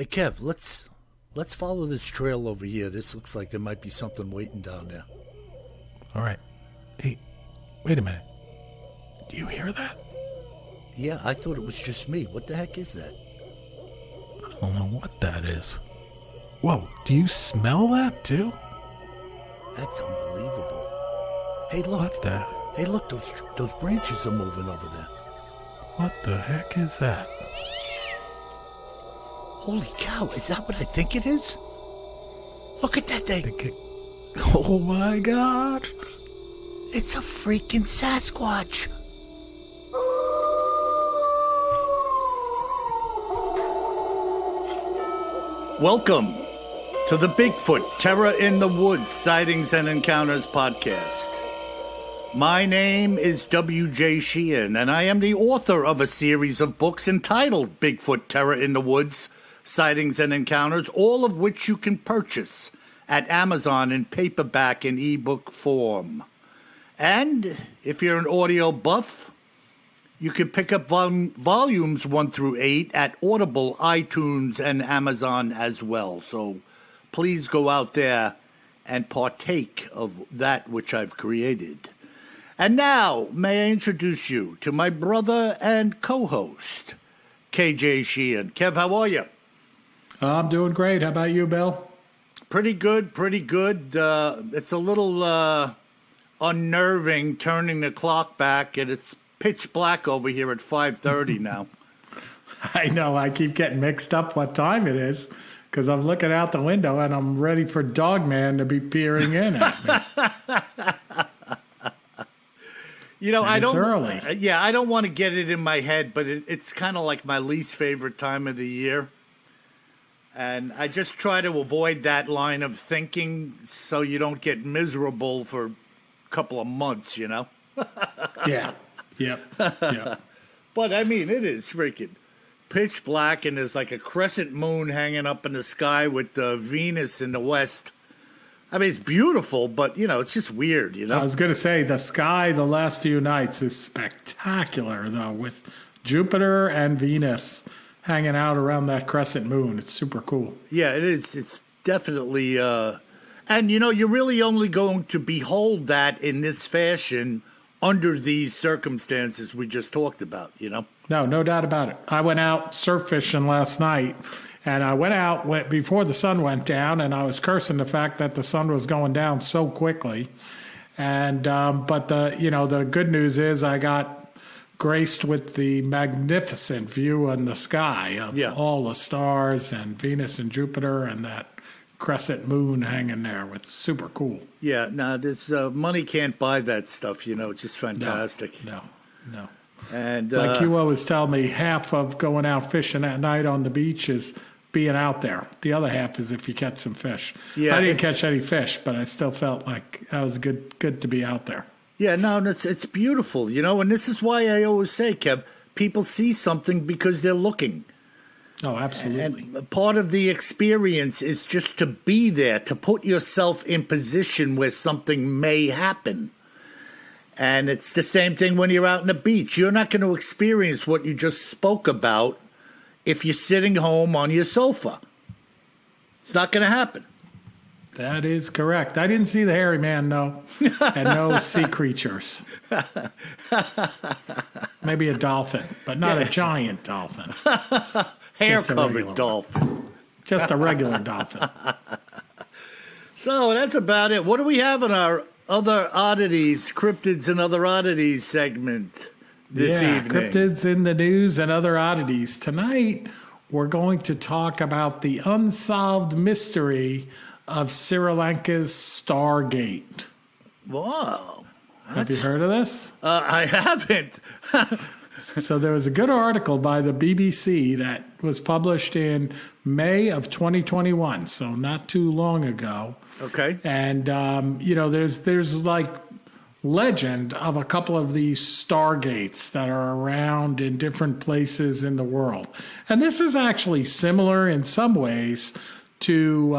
Hey Kev, let's follow this trail over here. This looks like there might be something waiting down there. All right. Hey, wait a minute. Do you hear that? Yeah, I thought it was just me. What the heck is that? I don't know what that is. Whoa, do you smell that too? That's unbelievable. Hey, look. What the? Hey, look, those branches are moving over there. What the heck is that? Holy cow, is that what I think it is? Look at that thing. Oh my God. It's a freaking Sasquatch. Welcome to the Bigfoot Terror in the Woods Sightings and Encounters podcast. My name is W.J. Sheehan, and I am the author of a series of books entitled Bigfoot Terror in the Woods Sightings and Encounters, all of which you can purchase at Amazon in paperback and ebook form. And if you're an audio buff, you can pick up volumes 1 through 8 at Audible, iTunes, and Amazon as well. So please go out there and partake of that which I've created. And now, may I introduce you to my brother and co-host, KJ Sheehan. Kev, how are you? I'm doing great. How about you, Bill? Pretty good, pretty good. It's a little unnerving turning the clock back, and it's pitch black over here at 5:30 now. I know. I keep getting mixed up what time it is because I'm looking out the window and I'm ready for Dogman to be peering in at me. You know, It's early. Yeah, I don't want to get it in my head, but it's kind of like my least favorite time of the year. And I just try to avoid that line of thinking so you don't get miserable for a couple of months, you know? Yeah. Yep. But, I mean, it is freaking pitch black, and there's like a crescent moon hanging up in the sky with Venus in the west. I mean, it's beautiful, but, you know, it's just weird, you know? I was going to say the sky the last few nights is spectacular, though, with Jupiter and Venus hanging out around that crescent moon. It's super cool. Yeah, it is. It's definitely, and, you know, you're really only going to behold that in this fashion under these circumstances we just talked about, you know? No doubt about it. I went out surf fishing last night, and I went out before the sun went down, and I was cursing the fact that the sun was going down so quickly. And but the good news is I got graced with the magnificent view in the sky of all the stars and Venus and Jupiter and that crescent moon hanging there. With super cool. Yeah, no, this money can't buy that stuff. You know, it's just fantastic. No. And like you always tell me, half of going out fishing at night on the beach is being out there. The other half is if you catch some fish. Yeah, I didn't catch any fish, but I still felt like that was good to be out there. Yeah, no, it's beautiful, you know, and this is why I always say, Kev, people see something because they're looking. Oh, absolutely. And part of the experience is just to be there, to put yourself in position where something may happen. And it's the same thing when you're out on the beach. You're not going to experience what you just spoke about if you're sitting home on your sofa. It's not going to happen. That is correct. I didn't see the hairy man, no, and no sea creatures. Maybe a dolphin, but not a giant dolphin. Hair-covered dolphin. Just a regular dolphin. So that's about it. What do we have in our other oddities, cryptids and other oddities segment this evening? Cryptids in the news and other oddities. Tonight, we're going to talk about the unsolved mystery of Sri Lanka's Stargate. Wow. Have you heard of this? I haven't. So there was a good article by the BBC that was published in May of 2021, so not too long ago. Okay. And, there's like legend of a couple of these stargates that are around in different places in the world. And this is actually similar in some ways to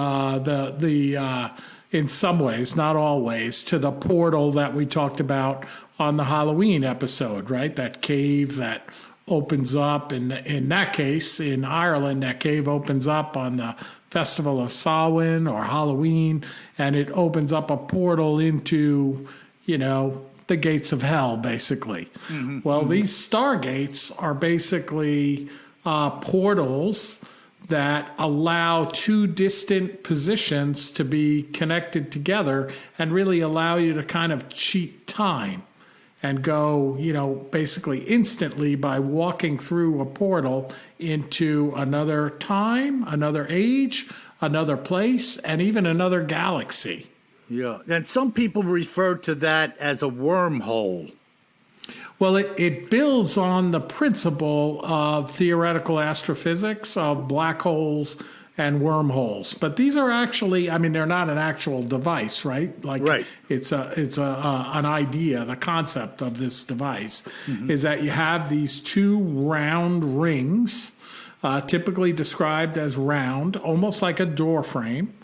in some ways, not always, to the portal that we talked about on the Halloween episode, right? That cave that opens up. In that case, in Ireland, that cave opens up on the Festival of Samhain or Halloween, and it opens up a portal into, the gates of hell, basically. Well, these stargates are basically portals that allow two distant positions to be connected together and really allow you to kind of cheat time and go, basically instantly by walking through a portal into another time, another age, another place, and even another galaxy. Yeah, and some people refer to that as a wormhole. Well, it builds on the principle of theoretical astrophysics of black holes and wormholes. But these are actually, they're not an actual device, right? Right. It's an idea. The concept of this device is that you have these two round rings, typically described as round, almost like a door frame.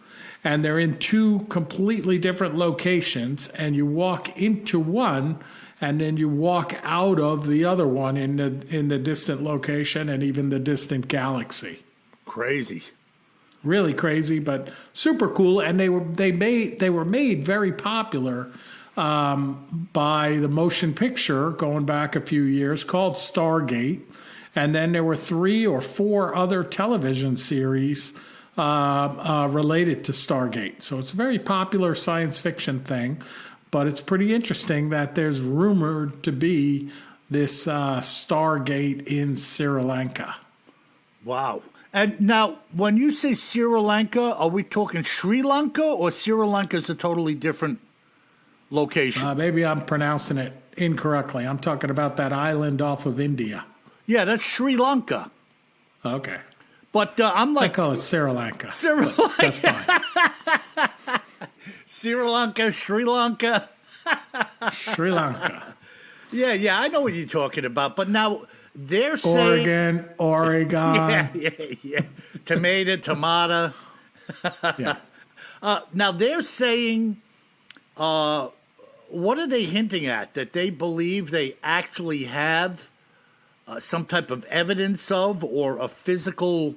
And they're in two completely different locations, and you walk into one, and then you walk out of the other one in the distant location and even the distant galaxy. Crazy. Really crazy, but super cool. And they were made very popular by the motion picture going back a few years called Stargate. And then there were 3 or 4 other television series related to Stargate. So it's a very popular science fiction thing, but it's pretty interesting that there's rumored to be this Stargate in Sri Lanka. Wow. And now, when you say Sri Lanka, are we talking Sri Lanka, or Sri Lanka is a totally different location? Maybe I'm pronouncing it incorrectly. I'm talking about that island off of India. Yeah, that's Sri Lanka. Okay. But I'm like... I call it Sri Lanka. Sri Lanka. That's fine. Sri Lanka, Sri Lanka. Sri Lanka. Yeah, I know what you're talking about. But now they're saying... Oregon. Yeah. Tomato. Yeah. Now they're saying... what are they hinting at? That they believe they actually have some type of evidence of, or a physical...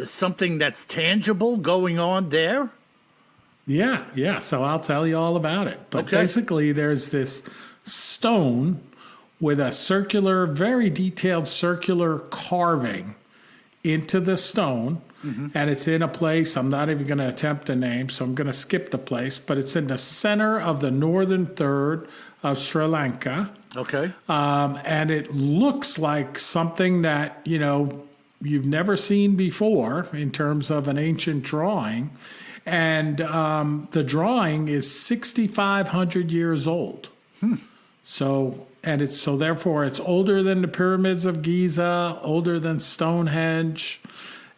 something that's tangible going on there? Yeah. So I'll tell you all about it. But Okay. basically, there's this stone with a circular, very detailed circular carving into the stone. And it's in a place I'm not even going to attempt to name, so I'm going to skip the place. But it's in the center of the northern third of Sri Lanka. Okay. And it looks like something that, you've never seen before in terms of an ancient drawing. And the drawing is 6,500 years old. So therefore it's older than the pyramids of Giza, older than Stonehenge.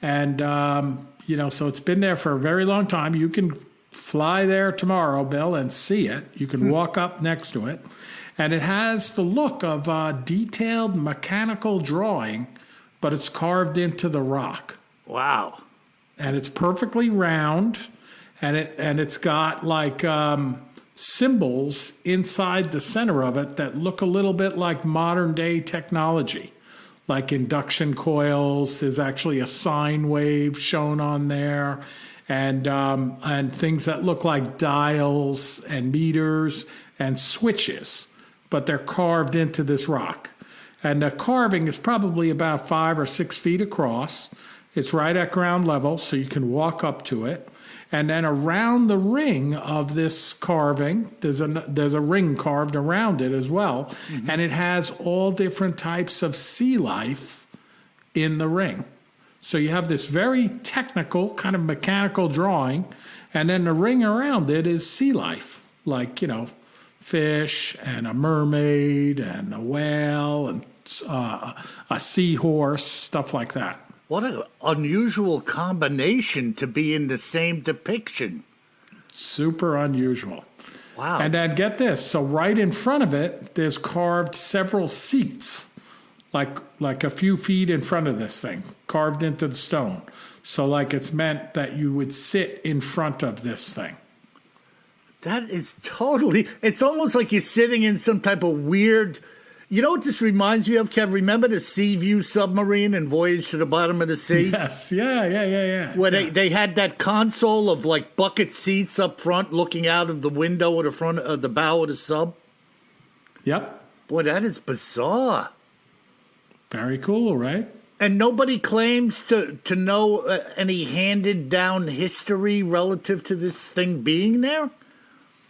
And, so it's been there for a very long time. You can fly there tomorrow, Bill, and see it. You can walk up next to it. And it has the look of a detailed mechanical drawing, but it's carved into the rock. Wow. And it's perfectly round, and it's got like symbols inside the center of it that look a little bit like modern day technology, like induction coils. There's actually a sine wave shown on there, and things that look like dials and meters and switches, but they're carved into this rock. And the carving is probably about 5 or 6 feet across. It's right at ground level, so you can walk up to it. And then around the ring of this carving, there's a ring carved around it as well. And it has all different types of sea life in the ring. So you have this very technical, kind of mechanical drawing. And then the ring around it is sea life, like, fish and a mermaid and a whale and a seahorse, stuff like that. What an unusual combination to be in the same depiction. Super unusual. Wow. And then get this. So right in front of it, there's carved several seats, like a few feet in front of this thing, carved into the stone. So like it's meant that you would sit in front of this thing. That is totally... It's almost like you're sitting in some type of weird, You know what this reminds me of, Kev? Remember the Seaview submarine and Voyage to the Bottom of the Sea? Yes, yeah. Where they had that console of like bucket seats up front looking out of the window or the front of the bow of the sub? Yep. Boy, that is bizarre. Very cool, right? And nobody claims to know any handed down history relative to this thing being there?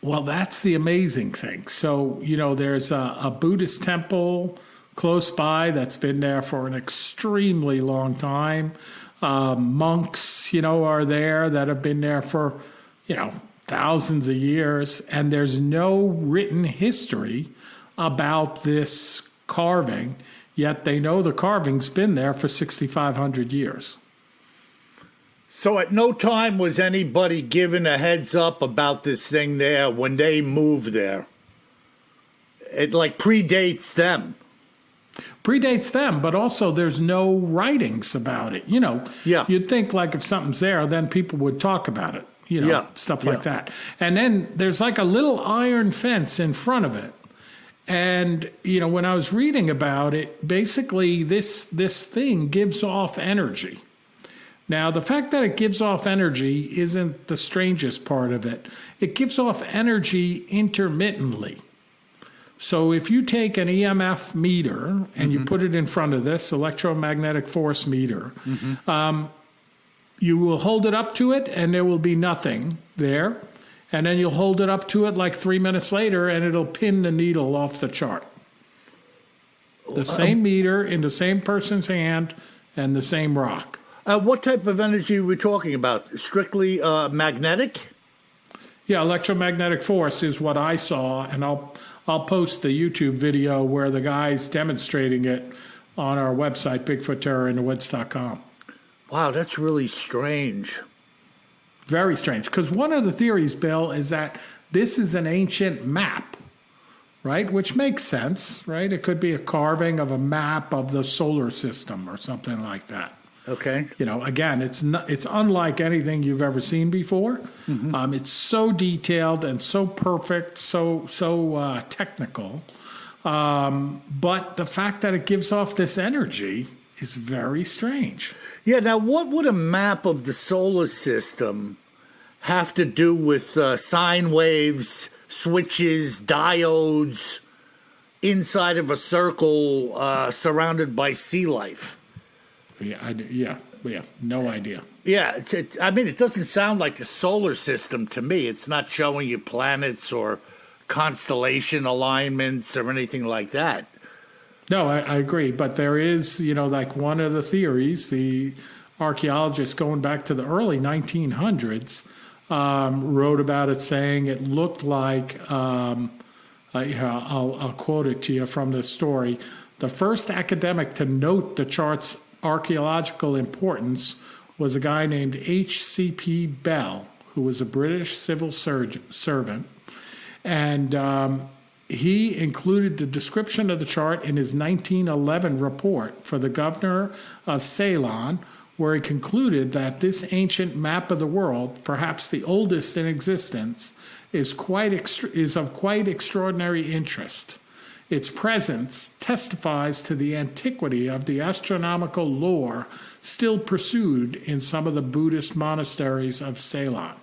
Well, that's the amazing thing. So, there's a Buddhist temple close by that's been there for an extremely long time. Monks, are there that have been there for, thousands of years. And there's no written history about this carving, yet they know the carving's been there for 6,500 years. So at no time was anybody given a heads up about this thing there when they moved there. It like predates them. Predates them, but also there's no writings about it. Yeah. You'd think like if something's there, then people would talk about it, stuff like that. And then there's like a little iron fence in front of it. And, when I was reading about it, basically this thing gives off energy. Now, the fact that it gives off energy isn't the strangest part of it. It gives off energy intermittently. So if you take an EMF meter and you put it in front of this electromagnetic force meter, you will hold it up to it and there will be nothing there. And then you'll hold it up to it like 3 minutes later and it'll pin the needle off the chart. The same meter in the same person's hand and the same rock. What type of energy are we talking about? Strictly magnetic? Yeah, electromagnetic force is what I saw, and I'll post the YouTube video where the guy's demonstrating it on our website, BigfootTerrorInTheWoods.com. Wow, that's really strange. Very strange, because one of the theories, Bill, is that this is an ancient map, right? Which makes sense, right? It could be a carving of a map of the solar system or something like that. Okay. Again, it's unlike anything you've ever seen before. It's so detailed and so perfect, so technical. But the fact that it gives off this energy is very strange. Yeah. Now, what would a map of the solar system have to do with sine waves, switches, diodes inside of a circle surrounded by sea life? Yeah, no idea. Yeah, it doesn't sound like a solar system to me. It's not showing you planets or constellation alignments or anything like that. No, I agree. But there is, like one of the theories, the archaeologists going back to the early 1900s wrote about it saying it looked like, I'll quote it to you from this story, the first academic to note the chart's archaeological importance was a guy named H.C.P. Bell, who was a British civil servant. And he included the description of the chart in his 1911 report for the governor of Ceylon, where he concluded that this ancient map of the world, perhaps the oldest in existence, is of quite extraordinary interest. Its presence testifies to the antiquity of the astronomical lore still pursued in some of the Buddhist monasteries of Ceylon.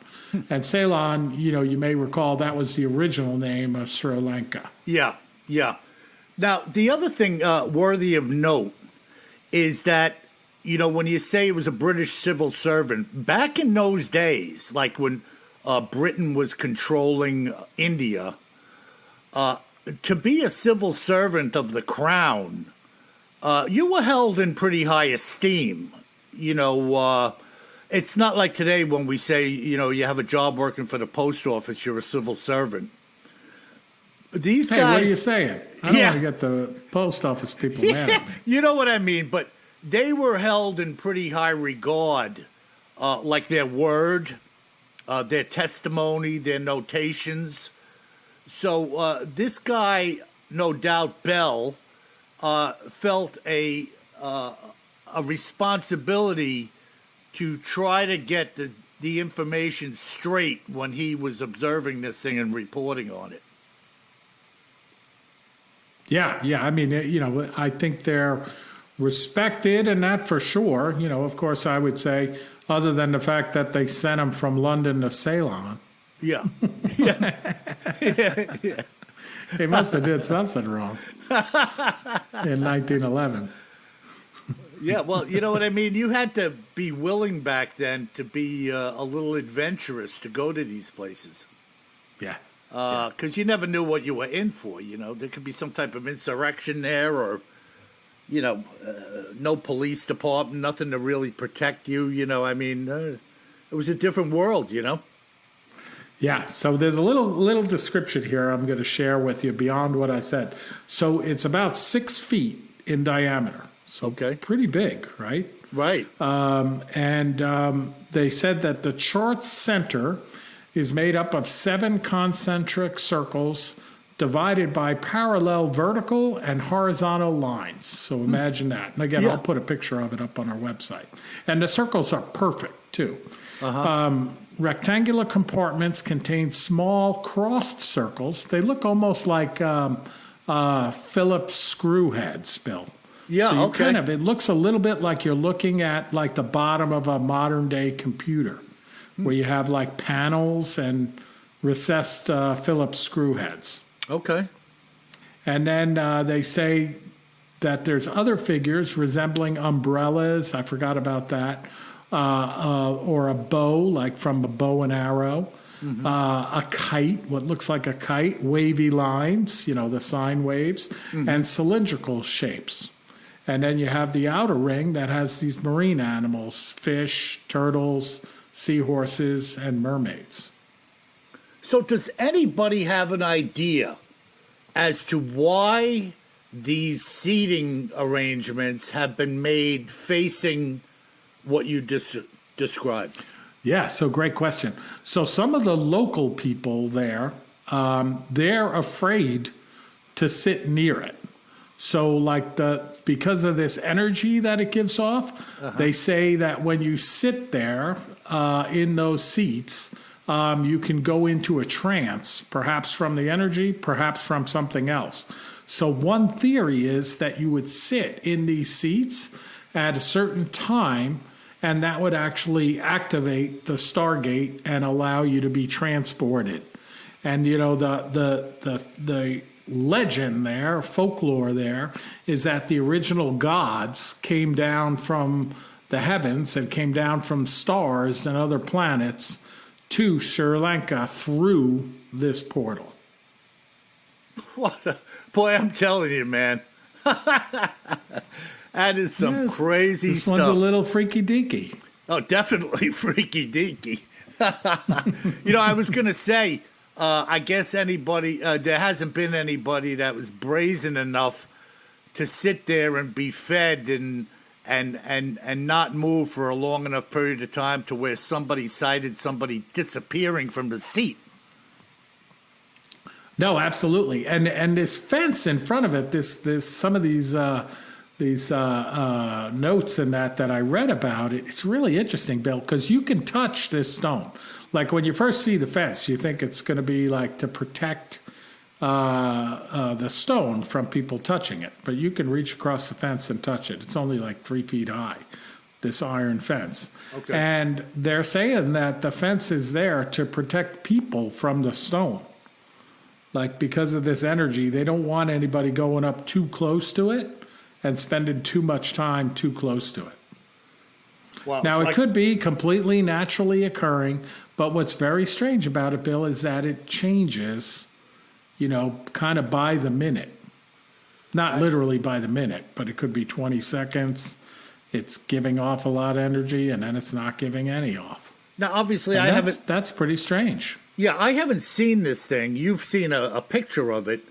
And Ceylon, you may recall that was the original name of Sri Lanka. Yeah. Now, the other thing worthy of note is that, when you say it was a British civil servant, back in those days, like when Britain was controlling India, to be a civil servant of the crown, you were held in pretty high esteem. It's not like today when we say, you have a job working for the post office, you're a civil servant. These guys. What are you saying? I don't want to get the post office people mad at me. You know what I mean, but they were held in pretty high regard, like their word, their testimony, their notations. So this guy, no doubt, Bell, felt a responsibility to try to get the information straight when he was observing this thing and reporting on it. Yeah, yeah. I mean, I think they're respected, and that for sure. Of course, I would say, other than the fact that they sent them from London to Ceylon. Yeah. Yeah. Yeah. They must have did something wrong in 1911. Yeah, well, you know what I mean? You had to be willing back then to be a little adventurous to go to these places. Yeah. Because you never knew what you were in for. There could be some type of insurrection there, or no police department, nothing to really protect you. I mean, it was a different world. Yeah. So there's a little description here I'm going to share with you beyond what I said. So it's about 6 feet in diameter. So pretty big, right? Right. They said that the chart's center is made up of 7 concentric circles divided by parallel vertical and horizontal lines. So imagine that. And again, I'll put a picture of it up on our website. And the circles are perfect, too. Rectangular compartments contain small crossed circles. They look almost like Phillips screw heads, Bill. Yeah, so it looks a little bit like you're looking at like the bottom of a modern day computer, where you have like panels and recessed Phillips screw heads. Okay. And then they say that there's other figures resembling umbrellas. I forgot about that. Or a bow, like from a bow and arrow. A kite, what looks like a kite, wavy lines, the sine waves, and cylindrical shapes. And then you have the outer ring that has these marine animals, fish, turtles, seahorses, and mermaids. So does anybody have an idea as to why these seating arrangements have been made facing what you described? Yeah, so great question. So some of the local people there, they're afraid to sit near it. So because of this energy that it gives off, they say that when you sit there in those seats, you can go into a trance, perhaps from the energy, perhaps from something else. So one theory is that you would sit in these seats at a certain time, and that would actually activate the Stargate and allow you to be transported. And the legend there, folklore there, is that the original gods came down from the heavens and came down from stars and other planets to Sri Lanka through this portal. Boy, I'm telling you, man. That is some crazy this stuff. This one's a little freaky deaky. Oh, definitely freaky deaky. I was going to say, I guess there hasn't been anybody that was brazen enough to sit there and be fed and not move for a long enough period of time to where somebody sighted somebody disappearing from the seat. No, absolutely. And this fence in front of it, this some of these notes and that I read about it, it's really interesting, Bill, because you can touch this stone. Like when you first see the fence, you think it's going to be like to protect the stone from people touching it. But you can reach across the fence and touch it. It's only like 3 feet high, this iron fence. Okay. And they're saying that the fence is there to protect people from the stone. Like because of this energy, they don't want anybody going up too close to it and spending too much time too close to it. Well, now, it could be completely naturally occurring, but what's very strange about it, Bill, is that it changes, kind of by the minute. Not literally by the minute, but it could be 20 seconds. It's giving off a lot of energy, and then it's not giving any off. Now, obviously, That's pretty strange. Yeah, I haven't seen this thing. You've seen a picture of it.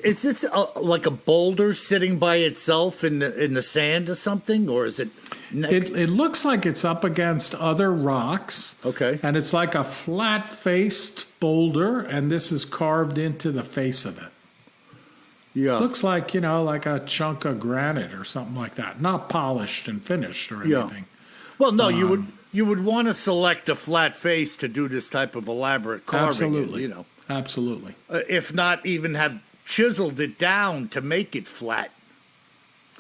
Is this like a boulder sitting by itself in the sand or something, or is it? It looks like it's up against other rocks. Okay, and it's like a flat-faced boulder, and this is carved into the face of it. Yeah, looks like like a chunk of granite or something like that, not polished and finished or anything. Well, no, you would want to select a flat face to do this type of elaborate carving. Absolutely, absolutely. If not even have chiseled it down to make it flat.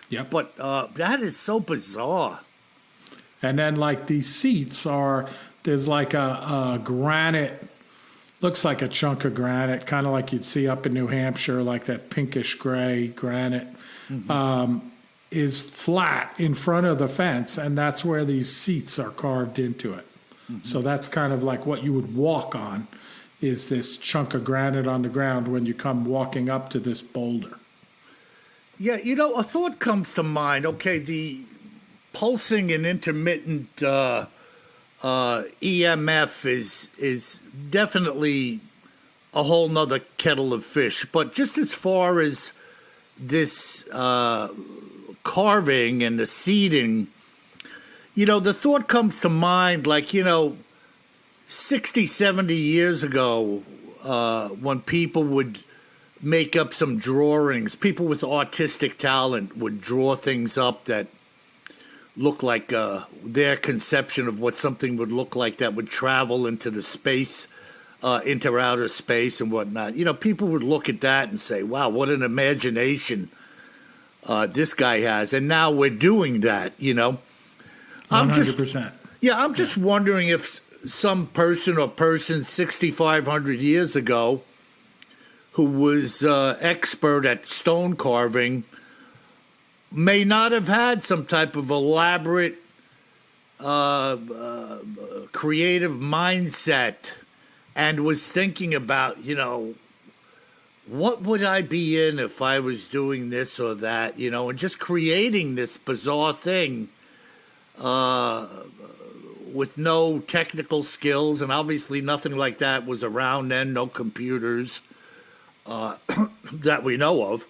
Yep. But that is so bizarre. And then, like, these seats there's like a granite, looks like a chunk of granite, kind of like you'd see up in New Hampshire, like that pinkish gray granite, is flat in front of the fence, and that's where these seats are carved into it. So that's kind of like what you would walk on, is this chunk of granite on the ground when you come walking up to this boulder. Yeah, a thought comes to mind. Okay, the pulsing and intermittent EMF is definitely a whole nother kettle of fish. But just as far as this carving and the seeding, the thought comes to mind, like, 60, 70 years ago, when people would make up some drawings, people with autistic talent would draw things up that look like their conception of what something would look like that would travel into the space, into outer space and whatnot. People would look at that and say, wow, what an imagination this guy has. And now we're doing that, 100%. I'm just wondering if some person or persons 6,500 years ago who was expert at stone carving may not have had some type of elaborate creative mindset and was thinking about, what would I be in if I was doing this or that, and just creating this bizarre thing with no technical skills, and obviously nothing like that was around then, no computers that we know of,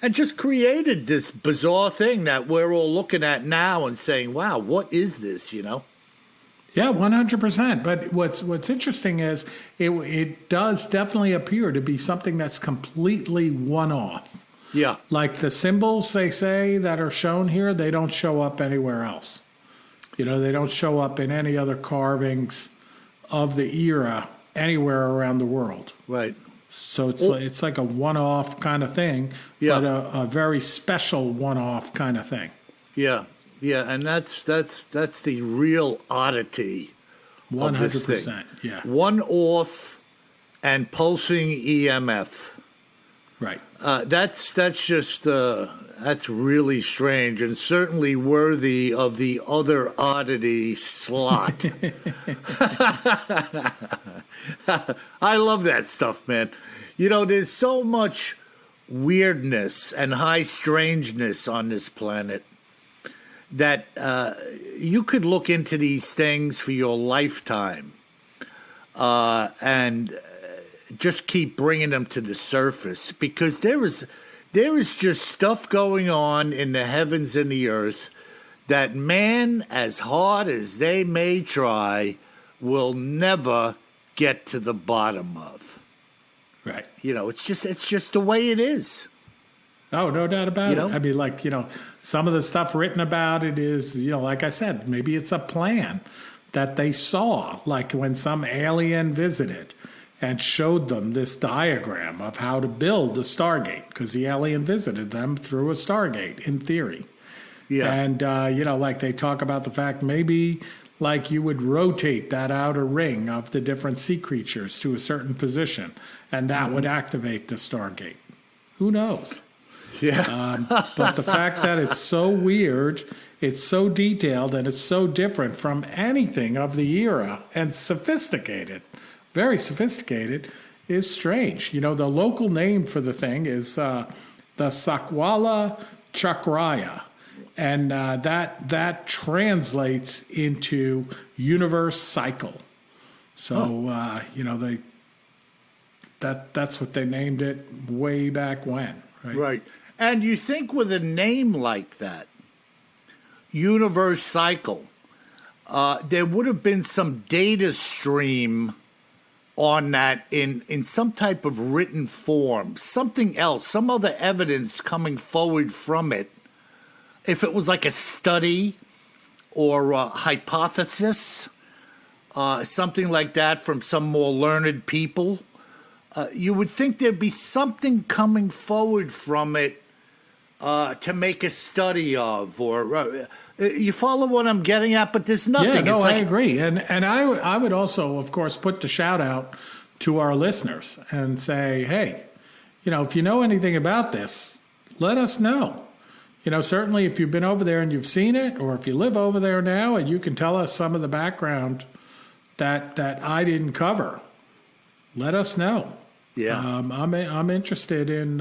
and just created this bizarre thing that we're all looking at now and saying, wow, what is this, Yeah, 100%. But what's interesting is it does definitely appear to be something that's completely one-off. Yeah. Like the symbols, they say, that are shown here, they don't show up anywhere else. They don't show up in any other carvings of the era anywhere around the world. Right. So it's like a one-off kind of thing, but a very special one-off kind of thing. Yeah, and that's the real oddity of this thing. 100%, yeah. One-off and pulsing EMF. Right. That's really strange and certainly worthy of the other oddity slot. I love that stuff, man. There's so much weirdness and high strangeness on this planet that you could look into these things for your lifetime and just keep bringing them to the surface, because there is just stuff going on in the heavens and the earth that man, as hard as they may try, will never get to the bottom of. Right. It's just the way it is. Oh, no doubt about it. I mean, some of the stuff written about it is, like I said, maybe it's a plan that they saw, like when some alien visited and showed them this diagram of how to build a Stargate, because the alien visited them through a Stargate, in theory. Yeah. And, like they talk about the fact maybe like you would rotate that outer ring of the different sea creatures to a certain position, and that would activate the Stargate. Who knows? Yeah. But the fact that it's so weird, it's so detailed, and it's so different from anything of the era and sophisticated, very sophisticated, is strange. The local name for the thing is the Sakwala Chakraya. And that translates into universe cycle. So, that's what they named it way back when, right? Right. And you think with a name like that, universe cycle, there would have been some data stream on that in some type of written form, something else, some other evidence coming forward from it. If it was like a study or a hypothesis, something like that from some more learned people, you would think there'd be something coming forward from it to make a study of, or you follow what I'm getting at? But there's nothing. Yeah, no, it's I agree, and I would also, of course, put the shout out to our listeners and say, hey, if you know anything about this, let us know. Certainly if you've been over there and you've seen it, or if you live over there now and you can tell us some of the background that I didn't cover, let us know. Yeah, I'm interested in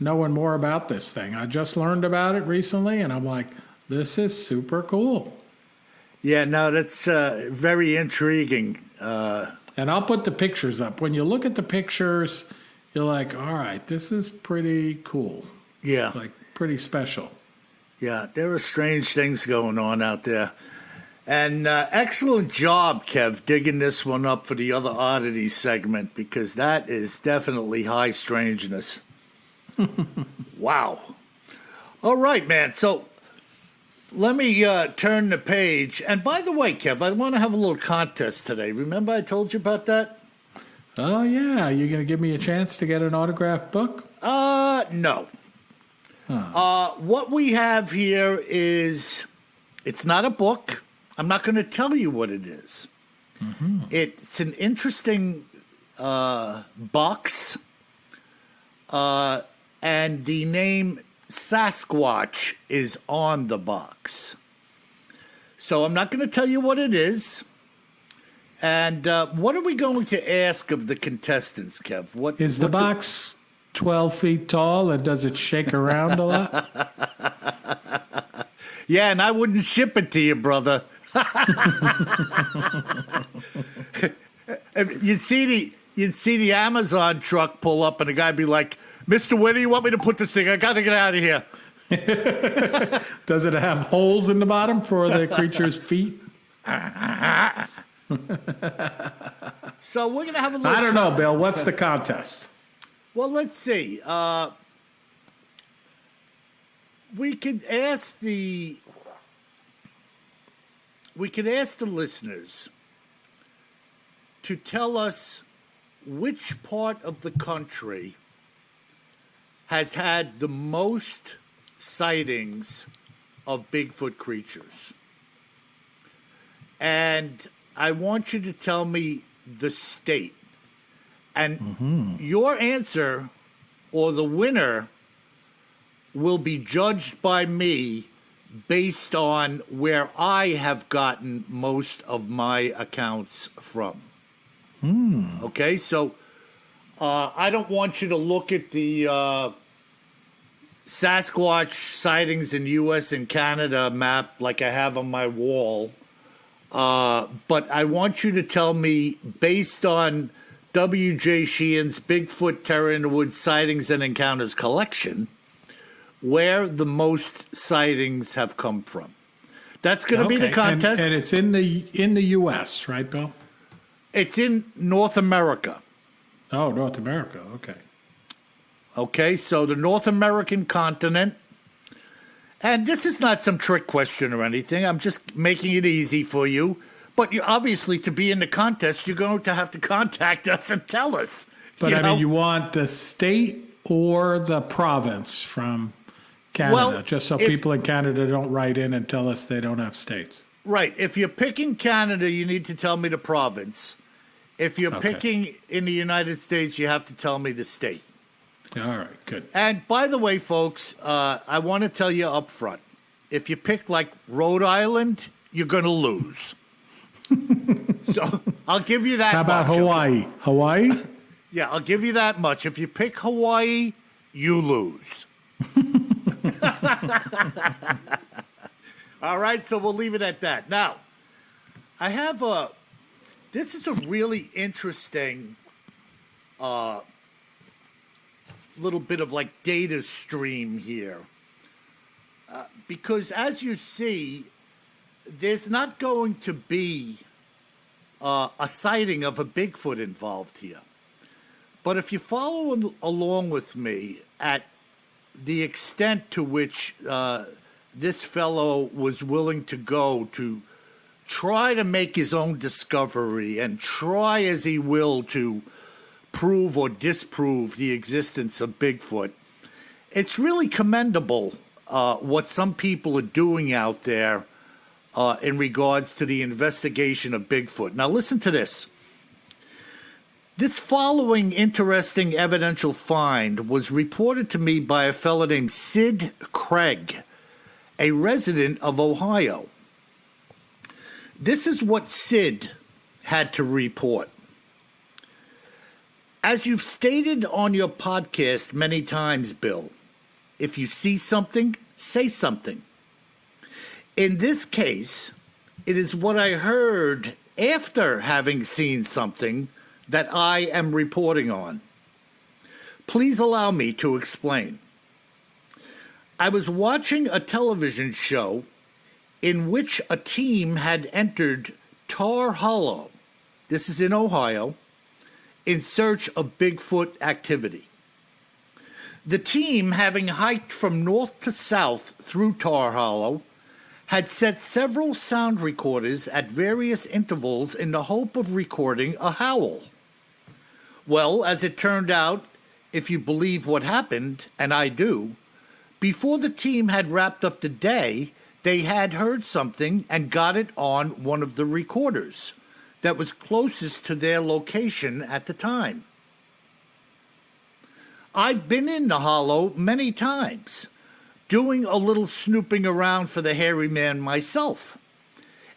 knowing more about this thing. I just learned about it recently, and I'm like, this is super cool. Yeah, no, that's very intriguing. And I'll put the pictures up. When you look at the pictures, you're like, all right, this is pretty cool. Yeah. Like, pretty special. Yeah, there are strange things going on out there. And excellent job, Kev, digging this one up for the other oddities segment, because that is definitely high strangeness. Wow. All right, man. So let me turn the page. And by the way, Kev, I want to have a little contest today. Remember I told you about that? Oh, yeah. You're going to give me a chance to get an autographed book? No. Huh. What we have here is, it's not a book. I'm not going to tell you what it is. Mm-hmm. It's an interesting box, and the name Sasquatch is on the box. So I'm not going to tell you what it is. And what are we going to ask of the contestants, Kev? What is the box 12 feet tall, and does it shake around a lot? Yeah, and I wouldn't ship it to you, brother. You'd see the Amazon truck pull up, and the guy'd be like, "Mr. Where do you want me to put this thing? I got to get out of here." Does it have holes in the bottom for the creature's feet? So we're going to have a look. I don't know, Bill. What's the contest? Well, let's see. We could ask the listeners to tell us which part of the country has had the most sightings of Bigfoot creatures. And I want you to tell me the state. And your answer, or the winner, will be judged by me based on where I have gotten most of my accounts from. Okay, so I don't want you to look at the Sasquatch sightings in U.S. and Canada map like I have on my wall, but I want you to tell me, based on W.J. Sheehan's Bigfoot Terror in the Woods Sightings and Encounters collection, where the most sightings have come from. That's going to be the contest. And it's in the U.S., right, Bill? It's in North America. Oh, North America. Okay. Okay, so the North American continent. And this is not some trick question or anything. I'm just making it easy for you. But you, obviously, to be in the contest, you're going to have to contact us and tell us. But I mean, you want the state or the province from Canada, just so people in Canada don't write in and tell us they don't have states. Right. If you're picking Canada, you need to tell me the province. If you're picking in the United States, you have to tell me the state. All right, good. And by the way, folks, I want to tell you up front, if you pick like Rhode Island, you're going to lose. So I'll give you that much. How about Hawaii? Hawaii? Yeah, I'll give you that much. If you pick Hawaii, you lose. All right, so we'll leave it at that. Now, I have this is a really interesting little bit of like data stream here. Because as you see, there's not going to be a sighting of a Bigfoot involved here. But if you follow along with me at the extent to which this fellow was willing to go to try to make his own discovery and try as he will to prove or disprove the existence of Bigfoot, it's really commendable what some people are doing out there in regards to the investigation of Bigfoot. Now, listen to this. This following interesting evidential find was reported to me by a fellow named Sid Craig, a resident of Ohio. This is what Sid had to report. As you've stated on your podcast many times, Bill, if you see something, say something. In this case, it is what I heard after having seen something that I am reporting on. Please allow me to explain. I was watching a television show in which a team had entered Tar Hollow, this is in Ohio, in search of Bigfoot activity. The team, having hiked from north to south through Tar Hollow, had set several sound recorders at various intervals in the hope of recording a howl. Well, as it turned out, if you believe what happened, and I do, before the team had wrapped up the day, they had heard something and got it on one of the recorders that was closest to their location at the time. I've been in the hollow many times, doing a little snooping around for the hairy man myself,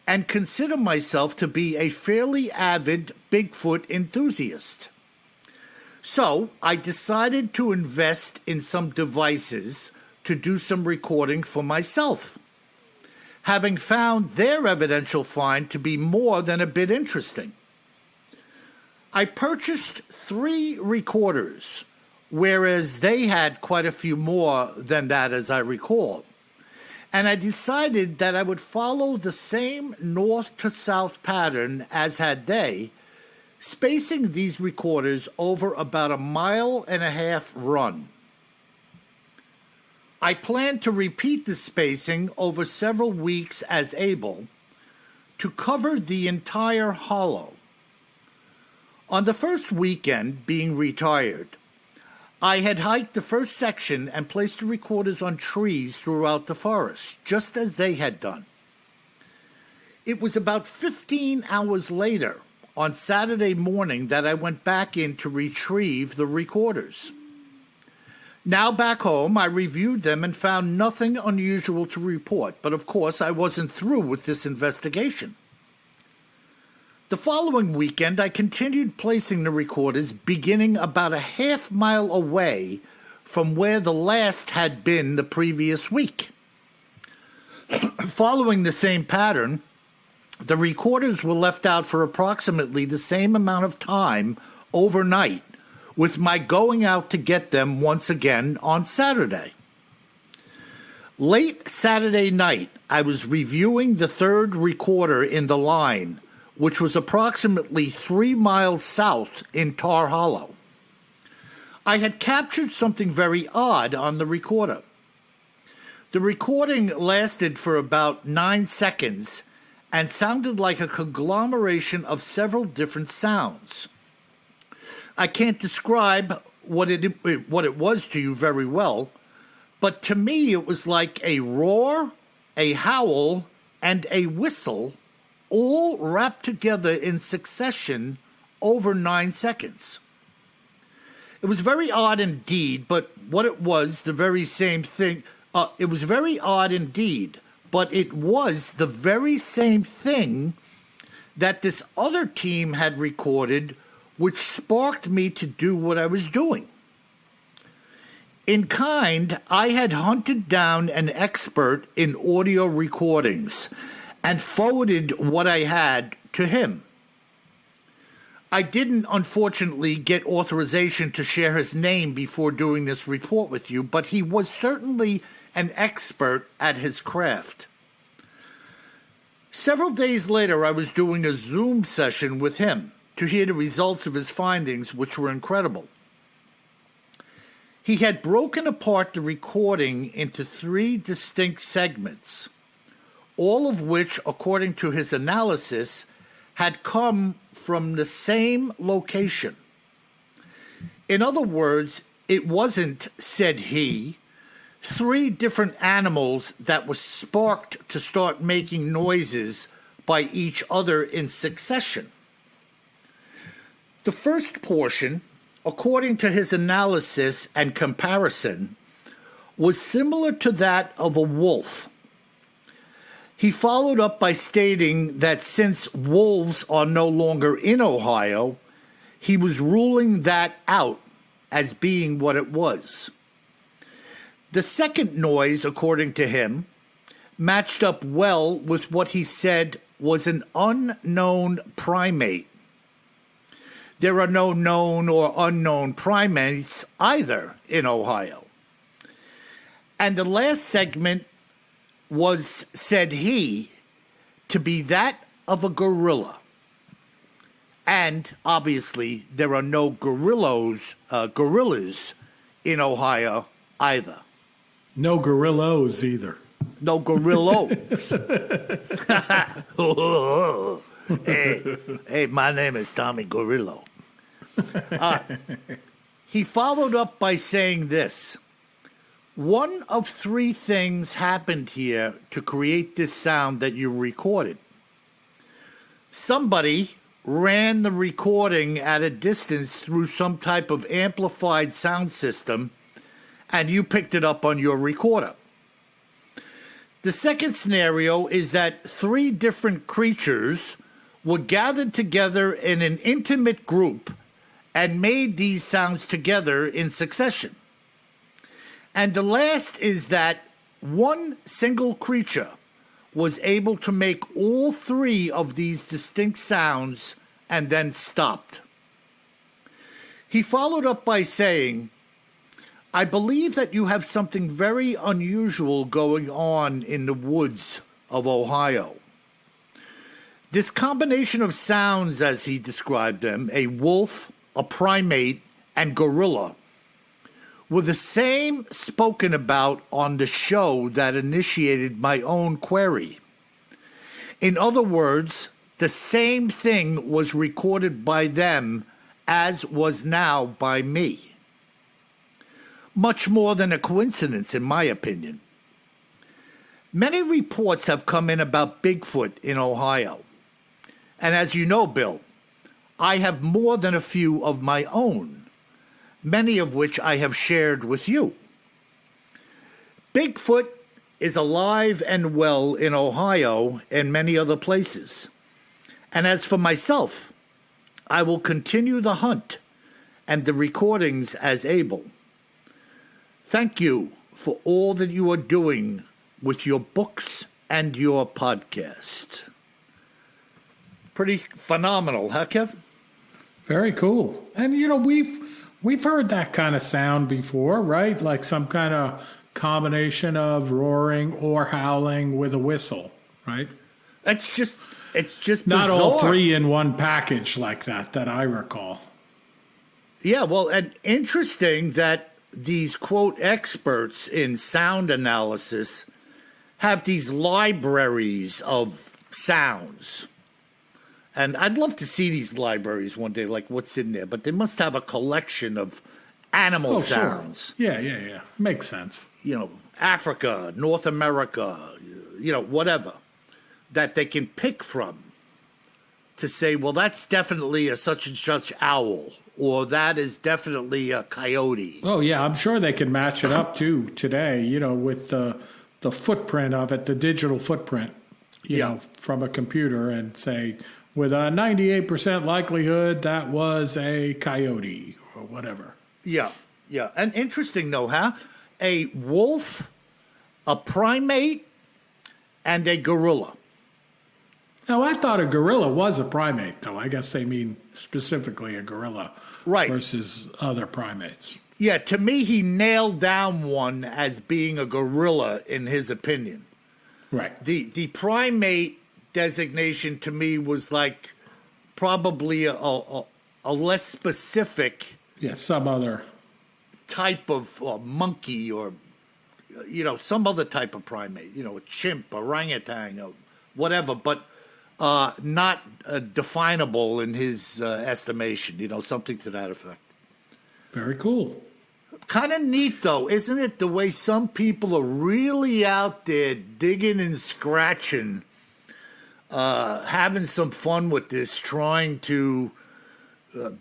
and consider myself to be a fairly avid Bigfoot enthusiast. So I decided to invest in some devices to do some recording for myself, having found their evidential find to be more than a bit interesting. I purchased 3 recorders, whereas they had quite a few more than that, as I recall. And I decided that I would follow the same north to south pattern as had they, spacing these recorders over about a 1.5 mile run. I plan to repeat the spacing over several weeks as able to cover the entire hollow. On the first weekend, being retired, I had hiked the first section and placed the recorders on trees throughout the forest, just as they had done. It was about 15 hours later, on Saturday morning, that I went back in to retrieve the recorders. Now back home, I reviewed them and found nothing unusual to report, but of course I wasn't through with this investigation. The following weekend, I continued placing the recorders beginning about a 1/2 mile away from where the last had been the previous week. Following the same pattern, the recorders were left out for approximately the same amount of time overnight, with my going out to get them once again on Saturday. Late Saturday night, I was reviewing the 3rd recorder in the line, which was approximately 3 miles south in Tar Hollow. I had captured something very odd on the recorder. The recording lasted for about 9 seconds and sounded like a conglomeration of several different sounds. I can't describe what it was to you very well, but to me it was like a roar, a howl, and a whistle, all wrapped together in succession over 9 seconds. It was very odd indeed, but it was the very same thing that this other team had recorded, which sparked me to do what I was doing. In kind, I had hunted down an expert in audio recordings and forwarded what I had to him. I didn't, unfortunately, get authorization to share his name before doing this report with you, but he was certainly an expert at his craft. Several days later, I was doing a Zoom session with him to hear the results of his findings, which were incredible. He had broken apart the recording into 3 distinct segments, all of which, according to his analysis, had come from the same location. In other words, it wasn't, said he, 3 different animals that were sparked to start making noises by each other in succession. The first portion, according to his analysis and comparison, was similar to that of a wolf. He followed up by stating that since wolves are no longer in Ohio, he was ruling that out as being what it was. The second noise, according to him, matched up well with what he said was an unknown primate. There are no known or unknown primates either in Ohio. And the last segment was, said he, to be that of a gorilla. And obviously, there are no gorillas in Ohio either. No gorillos either. No gorillos. hey, my name is Tommy Gorillo. He followed up by saying this. One of 3 things happened here to create this sound that you recorded. Somebody ran the recording at a distance through some type of amplified sound system, and you picked it up on your recorder. The second scenario is that 3 different creatures were gathered together in an intimate group and made these sounds together in succession. And the last is that one single creature was able to make all 3 of these distinct sounds and then stopped. He followed up by saying, I believe that you have something very unusual going on in the woods of Ohio. This combination of sounds, as he described them, a wolf, a primate, and gorilla, were the same spoken about on the show that initiated my own query. In other words, the same thing was recorded by them as was now by me. Much more than a coincidence, in my opinion. Many reports have come in about Bigfoot in Ohio. And as you know, Bill, I have more than a few of my own, many of which I have shared with you. Bigfoot is alive and well in Ohio and many other places. And as for myself, I will continue the hunt and the recordings as able. Thank you for all that you are doing with your books and your podcast. Pretty phenomenal, huh, Kev? Very cool. And we've heard that kind of sound before, right? Like some kind of combination of roaring or howling with a whistle, right? It's just not bizarre. all 3 in one package like that I recall. Yeah, well, and interesting that these, quote, experts in sound analysis have these libraries of sounds. And I'd love to see these libraries one day, like what's in there. But they must have a collection of animal sounds. Sure. Yeah. Makes sense. Africa, North America, whatever, that they can pick from to say, well, that's definitely a such and such owl, or that is definitely a coyote. Oh, yeah, I'm sure they can match it up, too, today, with the footprint of it, the digital footprint, from a computer, and say, with a 98% likelihood, that was a coyote or whatever. Yeah. And interesting, though, huh? A wolf, a primate, and a gorilla. Now, I thought a gorilla was a primate, though. I guess they mean specifically a gorilla versus other primates. Yeah, to me, he nailed down one as being a gorilla in his opinion. Right. The primate designation to me was like probably a less specific... Yeah, some other... type of monkey or, some other type of primate, a chimp, orangutan, or whatever, but not definable in his estimation, something to that effect. Very cool. Kind of neat, though, isn't it? The way some people are really out there digging and scratching, having some fun with this, trying to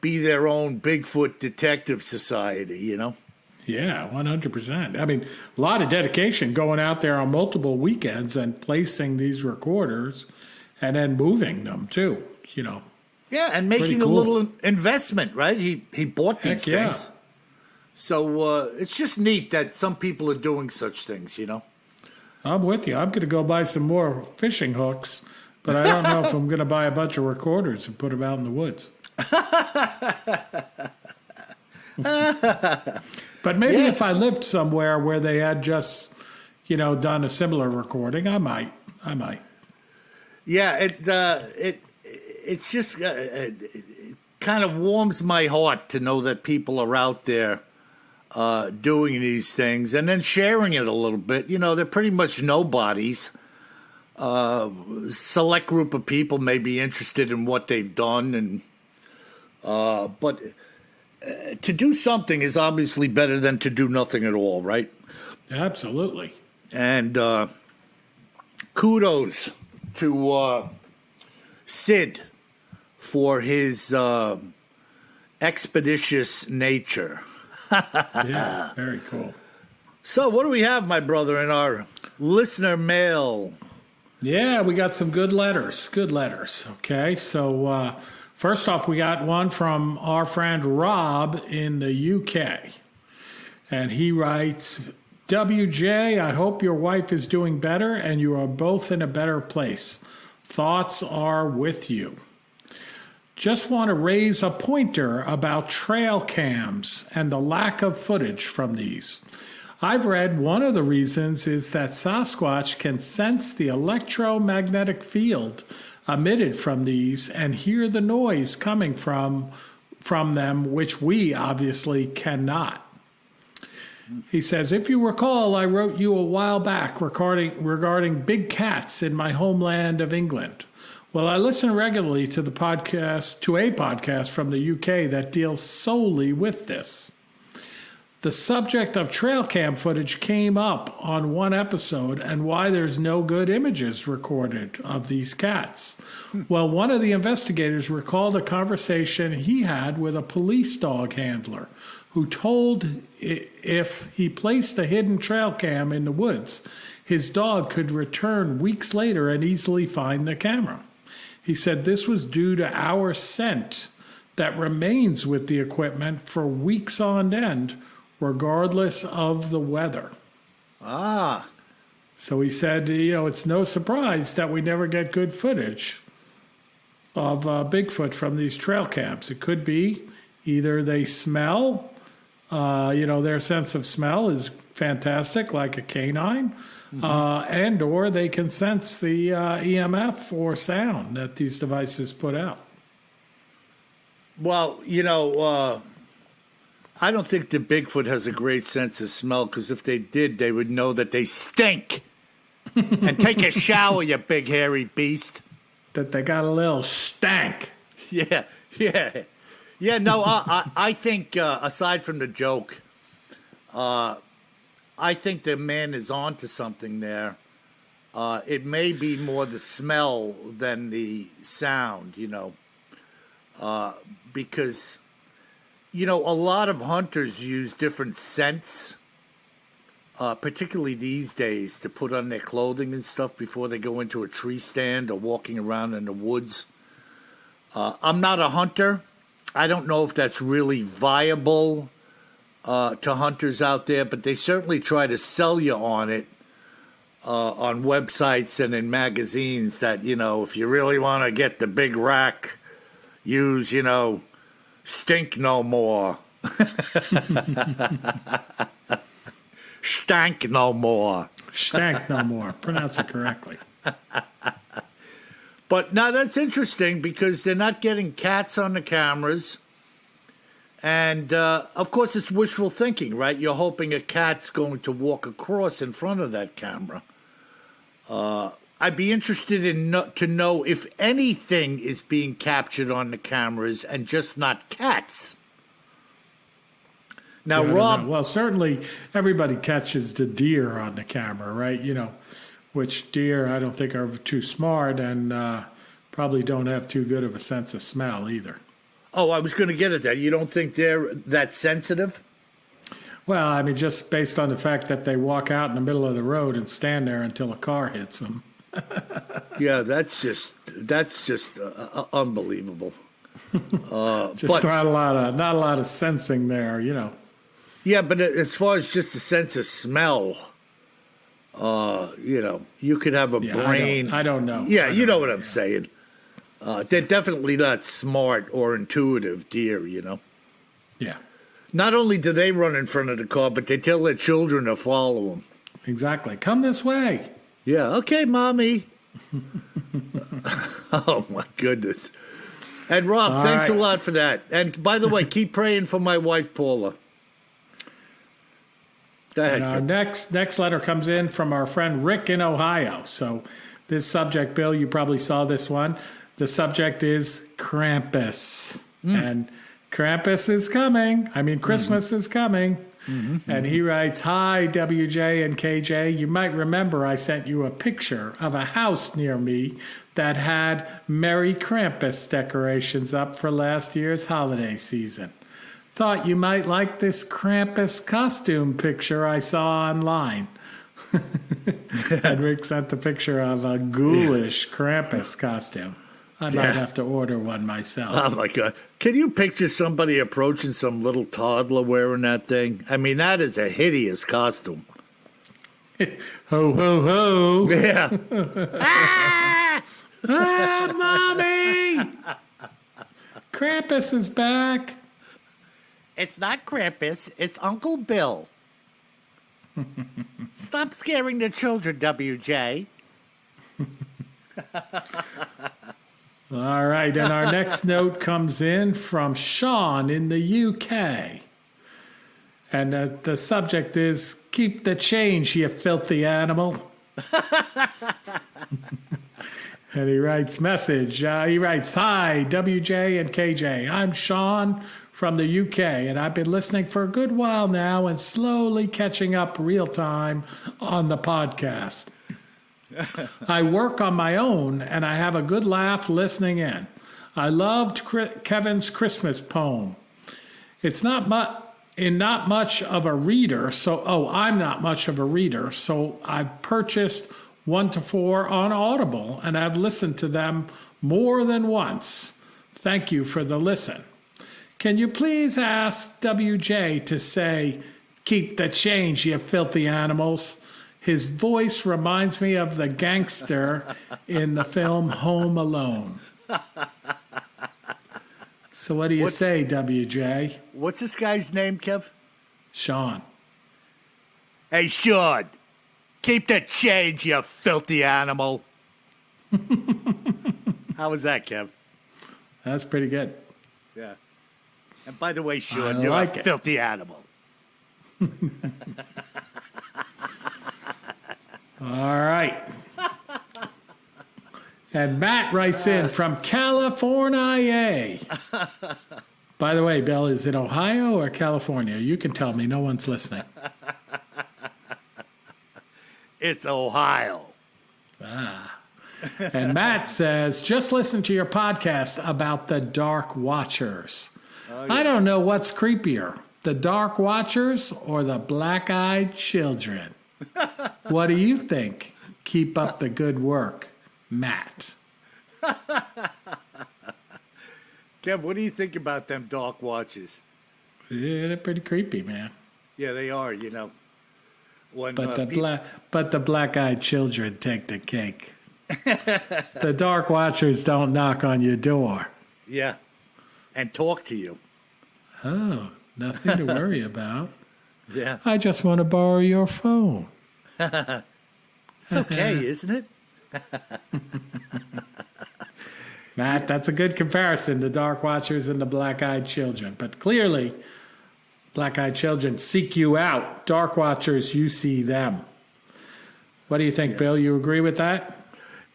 be their own Bigfoot detective society, you know? Yeah, 100%. I mean, a lot of dedication going out there on multiple weekends and placing these recorders and then moving them, too, you know. Yeah, and making a little investment, right? He bought these things. So it's just neat that some people are doing such things, you know? I'm with you. I'm going to go buy some more fishing hooks, but I don't know if I'm going to buy a bunch of recorders and put them out in the woods. But maybe if I lived somewhere where they had just, you know, done a similar recording, I might. Yeah, it's just it kind of warms my heart to know that people are out there doing these things and then sharing it a little bit. You know, they're pretty much nobodies. Select group of people may be interested in what they've done, and but to do something is obviously better than to do nothing at all, right? Absolutely. And kudos to Sid for his expeditious nature. Yeah, very cool. So what do we have, my brother, in our listener mail? Yeah, we got some good letters. Okay, so first off, we got one from our friend Rob in the UK. And he writes, WJ, I hope your wife is doing better and you are both in a better place. Thoughts are with you. Just want to raise a pointer about trail cams and the lack of footage from these. I've read one of the reasons is that Sasquatch can sense the electromagnetic field emitted from these and hear the noise coming from them, which we obviously cannot. He says, if you recall, I wrote you a while back regarding big cats in my homeland of England. Well, I listen regularly to a podcast from the UK that deals solely with this. The subject of trail cam footage came up on one episode and why there's no good images recorded of these cats. Well, one of the investigators recalled a conversation he had with a police dog handler who told if he placed a hidden trail cam in the woods, his dog could return weeks later and easily find the camera. He said this was due to our scent that remains with the equipment for weeks on end, regardless of the weather. Ah. So he said, you know, it's no surprise that we never get good footage of Bigfoot from these trail cams. It could be either they smell, their sense of smell is fantastic, like a canine, and or they can sense the EMF or sound that these devices put out. Well, I don't think the Bigfoot has a great sense of smell, because if they did, they would know that they stink. And take a shower, you big hairy beast. That they got a little stank. Yeah. Yeah, no, I think, aside from the joke, I think the man is on to something there. It may be more the smell than the sound, because, a lot of hunters use different scents, particularly these days, to put on their clothing and stuff before they go into a tree stand or walking around in the woods. I'm not a hunter. I don't know if that's really viable to hunters out there, but they certainly try to sell you on it on websites and in magazines that, if you really want to get the big rack, use, stink no more. Stank no more. Stank no more. Pronounce it correctly. But now that's interesting because they're not getting cats on the cameras. And, of course, it's wishful thinking, right? You're hoping a cat's going to walk across in front of that camera. I'd be interested to know if anything is being captured on the cameras and just not cats. Now, I don't Rob, know. Well, certainly everybody catches the deer on the camera, right? Which deer I don't think are too smart and probably don't have too good of a sense of smell either. oh, I was going to get at that. You don't think they're that sensitive? Well, I mean, just based on the fact that they walk out in the middle of the road and stand there until a car hits them. Yeah, that's just unbelievable. Just not a lot of sensing there, Yeah, but as far as just a sense of smell, you could have a brain. I don't know. Yeah, you know what I'm saying. They're definitely not smart or intuitive deer, Yeah, Not only do they run in front of the car, but they tell their children to follow them. exactly. Come this way. Yeah, okay, Mommy. Oh, my goodness. And Rob, All thanks right. a lot for that. And by the way, keep praying for my wife, Paula. Go ahead. And our next letter comes in from our friend Rick in Ohio. So this subject, Bill, you probably saw this one. The subject is Krampus. And Krampus is coming. I mean, Christmas is coming. And he writes, "Hi, WJ and KJ. You might remember I sent you a picture of a house near me that had Merry Krampus decorations up for last year's holiday season. Thought you might like this Krampus costume picture I saw online." And Rick sent a picture of a ghoulish Krampus costume. I might have to order one myself. Oh, my God. Can you picture somebody approaching some little toddler wearing that thing? I mean, that is a hideous costume. Ho, ho, ho. Yeah. Ah, Mommy! Krampus is back. It's not Krampus. It's Uncle Bill. Stop scaring the children, WJ. All right, and our next note comes in from Sean in the UK. And the subject is, "Keep the change, you filthy animal." And he writes, he writes, "Hi, WJ and KJ. I'm Sean from the UK, and I've been listening for a good while now and slowly catching up real time on the podcast. I work on my own, and I have a good laugh listening in. I loved Kevin's Christmas poem. It's not much of a reader, I'm not much of a reader, so I've purchased 1 to 4 on Audible, and I've listened to them more than once. Thank you for the listen. Can you please ask WJ to say, 'Keep the change, you filthy animals'? His voice reminds me of the gangster in the film Home Alone." So what do you say, WJ? What's this guy's name, Kev? Sean. Hey, Sean. Keep the change, you filthy animal. How was that, Kev? That's pretty good. Yeah. And by the way, Sean, I you're like a it. filthy animal. All right. And Matt writes in from California. By the way, Bill, is it Ohio or California? You can tell me. No one's listening. It's Ohio. And Matt says, "Just listen to your podcast about the Dark Watchers. I don't know what's creepier, the Dark Watchers or the Black-Eyed Children. What do you think? Keep up the good work, Matt." Kev, what do you think about them Dark Watches? Yeah, they're pretty creepy, man. Yeah, they are, When, But the Black-Eyed Children take the cake. The Dark Watchers don't knock on your door. Yeah. And talk to you. Oh, nothing to worry about. Yeah. I just want to borrow your phone. It's okay, isn't it? Matt, that's a good comparison, the Dark Watchers and the Black-Eyed Children. But clearly, Black-Eyed Children seek you out. Dark Watchers, you see them. What do you think, Bill? You agree with that?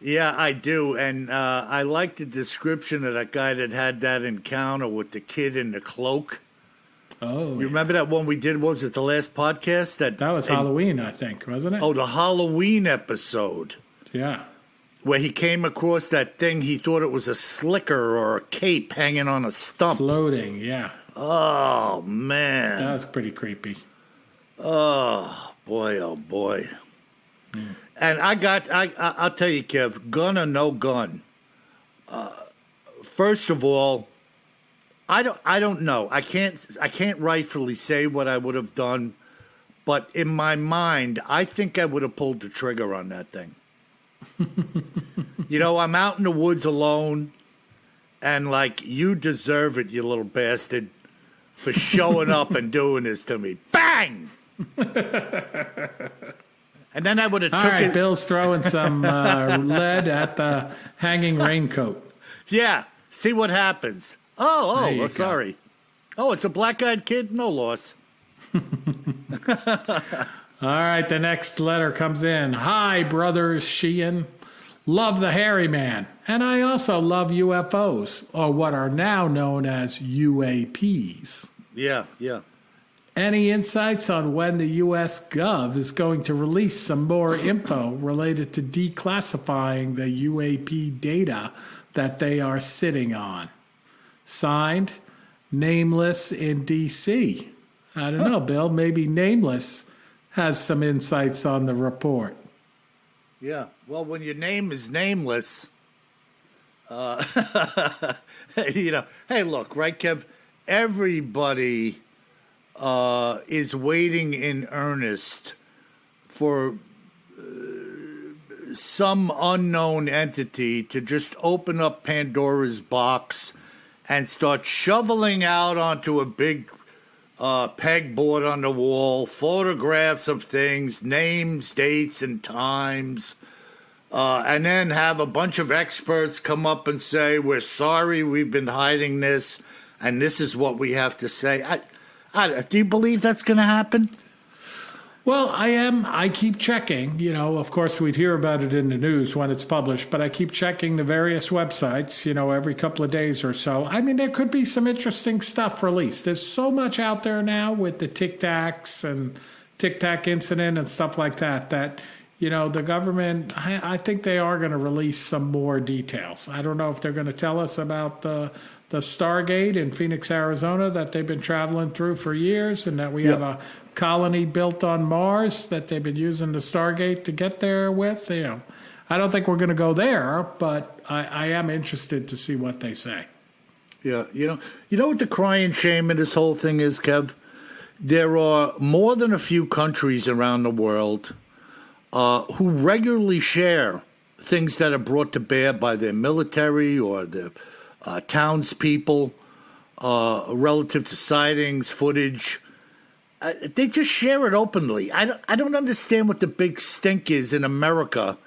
Yeah, I do. And I like the description of that guy that had that encounter with the kid in the cloak. Oh, You remember that one we did? What was it, the last podcast? that was Halloween, I think, wasn't it? Oh, the Halloween episode. Yeah. Where he came across that thing, he thought it was a slicker or a cape hanging on a stump. Floating, yeah. Oh, man. That was pretty creepy. Oh, boy, oh, boy. And I'll tell you, Kev, gun or no gun. First of all, I don't know. I can't rightfully say what I would have done, but in my mind, I think I would have pulled the trigger on that thing. I'm out in the woods alone, and you deserve it, you little bastard, for showing up and doing this to me. Bang! And then I would have All took right, it. Bill's throwing some lead at the hanging raincoat. Yeah, see what happens. There Oh, you go. sorry. Oh, it's a black-eyed kid? No loss. All right, the next letter comes in. Hi, brothers Sheehan. Love the hairy man. And I also love UFOs, or what are now known as UAPs. Yeah. Any insights on when the U.S. Gov is going to release some more info related to declassifying the UAP data that they are sitting on? Signed, Nameless in D.C. I don't know, Bill. Maybe Nameless has some insights on the report. Yeah. Well, when your name is nameless, hey, look, right, Kev? Everybody is waiting in earnest for some unknown entity to just open up Pandora's box and start shoveling out onto a big pegboard on the wall photographs of things, names, dates, and times, and then have a bunch of experts come up and say, we're sorry, we've been hiding this, and this is what we have to say. Do you believe that's going to happen? Well, I keep checking. Of course, we'd hear about it in the news when it's published, but I keep checking the various websites, every couple of days or so. I mean, there could be some interesting stuff released. There's so much out there now with the Tic Tacs and Tic Tac incident and stuff like that, the government, I think they are going to release some more details. I don't know if they're going to tell us about the Stargate in Phoenix, Arizona that they've been traveling through for years, and that we have a colony built on Mars that they've been using the Stargate to get there with. I don't think we're going to go there, but I am interested to see what they say. Yeah, you know what the crying shame in this whole thing is, Kev? There are more than a few countries around the world who regularly share things that are brought to bear by their military or the townspeople relative to sightings, footage. They just share it openly. I don't understand what the big stink is in America,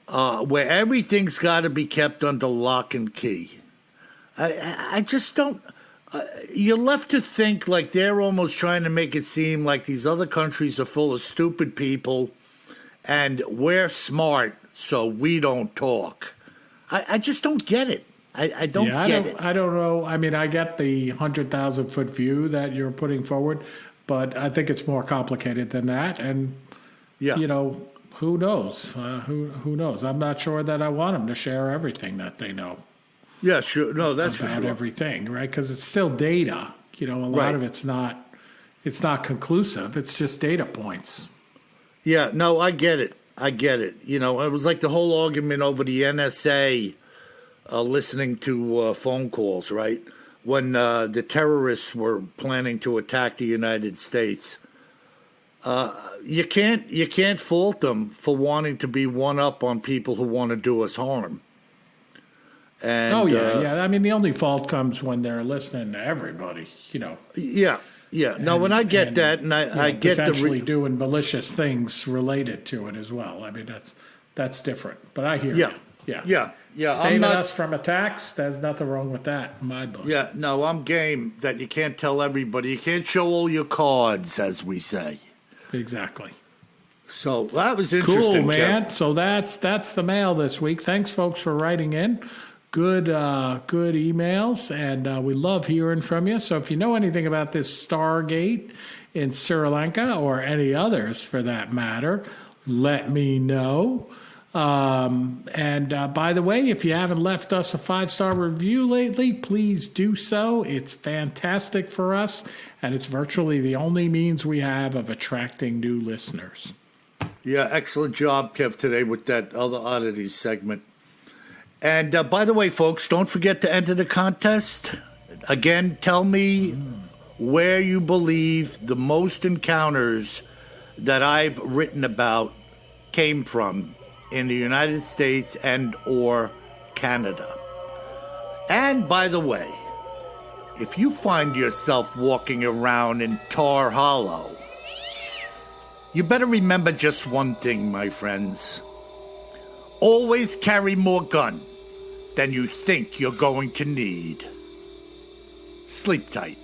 where everything's got to be kept under lock and key. I just don't. You're left to think like they're almost trying to make it seem like these other countries are full of stupid people, and we're smart, so we don't talk. I just don't get it. I don't get it. I don't know. I mean, I get the 100,000-foot view that you're putting forward, but I think it's more complicated than that. And, who knows? Who knows? I'm not sure that I want them to share everything that they know. Yeah, sure. No, that's for about sure. everything, right? Because it's still data. A lot of it's not conclusive. It's just data points. Yeah, no, I get it. It was like the whole argument over the NSA listening to phone calls, right? When the terrorists were planning to attack the United States. You can't fault them for wanting to be one up on people who want to do us harm. And, yeah. I mean, the only fault comes when they're listening to everybody, Yeah. No, when I get that, and I get potentially doing malicious things related to it as well. I mean, that's different. But I hear you. Yeah. I'm Saving not, us from attacks, there's nothing wrong with that in my book. Yeah, no, I'm game that you can't tell everybody. You can't show all your cards, as we say. Exactly. So that was interesting. Cool, man. Kev. So that's the mail this week. Thanks, folks, for writing in. good emails, and we love hearing from you. So if you know anything about this Stargate in Sri Lanka, or any others for that matter, let me know. And by the way, if you haven't left us a 5-star review lately, please do so. It's fantastic for us, and it's virtually the only means we have of attracting new listeners. Yeah, excellent job, Kev, today with that other oddities segment. And by the way, folks, don't forget to enter the contest. Again, tell me where you believe the most encounters that I've written about came from in the United States and or Canada. And by the way, if you find yourself walking around in Tar Hollow, you better remember just one thing, my friends. Always carry more gun than you think you're going to need. Sleep tight.